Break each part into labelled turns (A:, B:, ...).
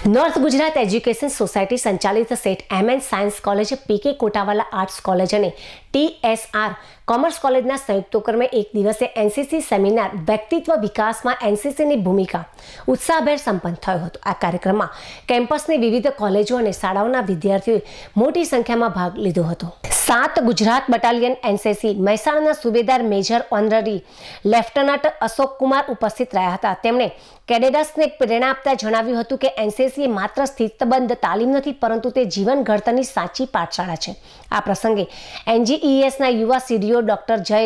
A: North Gujarat education society સંચાલિત Sheth M N science college, P K Kotawala arts college અને TSR commerce કોલેજના સંયુક્ત ઉપક્રમે એક દિવસીય એનસીસી સેમિનાર વ્યક્તિત્વ વિકાસમાં એનસીસીની ભૂમિકા ઉત્સાહભેર સંપન્ન થયો હતો. આ કાર્યક્રમમાં કેમ્પસની વિવિધ કોલેજો અને શાળાઓના વિદ્યાર્થીઓએ મોટી સંખ્યામાં ભાગ લીધો હતો. 7 ગુજરાત બટાલિયન એનસીસી મહેસાણાના સુબેદાર major honorary lieutenant Ashok Kumar ઉપસ્થિત રહ્યા હતા. તેમણે કેડેટ્સને પ્રેરણા આપતા જણાવ્યું હતું કે એનસીસી માત્ર સ્થિતબદ્ધ તાલીમ નથી, પરંતુ તે જીવન ઘડતરની સાચી પાઠશાળા છે. આ પ્રસંગે NGESના યુવા સીડીઓ ડોક્ટર જય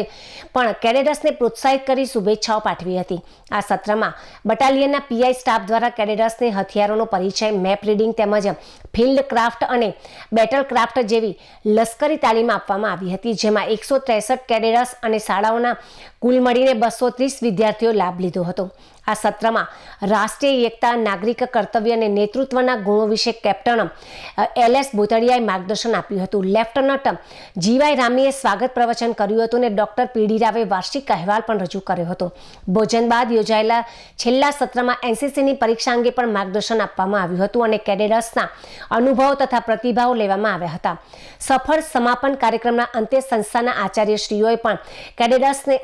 A: પણ કેડેટ્સને પ્રોત્સાહિત કરી શુભેચ્છાઓ પાઠવી હતી. આ સત્રમાં બટાલિયનના PI સ્ટાફ દ્વારા કેડેટ્સને હથિયારોનો પરિચય, મેપ રીડિંગ તેમજ ફિલ્ડ ક્રાફ્ટ અને બેટલ ક્રાફ્ટ જેવી લશ્કરી તાલીમ આપવામાં આવી હતી, જેમાં 163 કેડેટ્સ અને શાળાઓના કુલ મળીને 230 વિદ્યાર્થીઓ લાભ લીધો હતો. આ સત્રમાં રાષ્ટ્રીય એકતા, નાગરિક કર્તવ્ય અને નેતૃત્વના ગુણો વિશે કેપ્ટન LS બોતડિયાએ માર્ગદર્શન આપ્યું હતું. લેફ્ટનન્ટ GY રામીએ સ્વાગત પ્રવચન કર્યું હતું અને ડોક્ટર PD રાવે વાર્ષિક અહેવાલ પણ રજૂ કર્યો હતો. ભોજન બાદ યોજાયેલા છેલ્લા સત્રમાં NCCની પરીક્ષા અંગે પણ માર્ગદર્શન આપવામાં આવ્યું હતું અને કેડેટ્સના અનુભવો તથા પ્રતિભાવો લેવામાં આવ્યા હતા. સફળ સમાપન કાર્યક્રમના અંતે સંસ્થાના આચાર્યશ્રીઓએ પણ કેડેટ્સને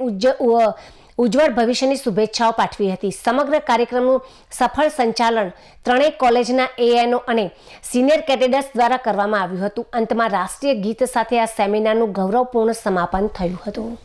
A: ઉજ્જવળ ભવિષ્યની શુભેચ્છાઓ પાઠવી હતી. સમગ્ર કાર્યક્રમનું સફળ સંચાલન ત્રણેય કોલેજના ANO અને સિનિયર કેડેટ્સ દ્વારા કરવામાં આવ્યું હતું. અંતમાં રાષ્ટ્રીય ગીત સાથે આ સેમિનારનું ગૌરવપૂર્ણ સમાપન થયું હતું.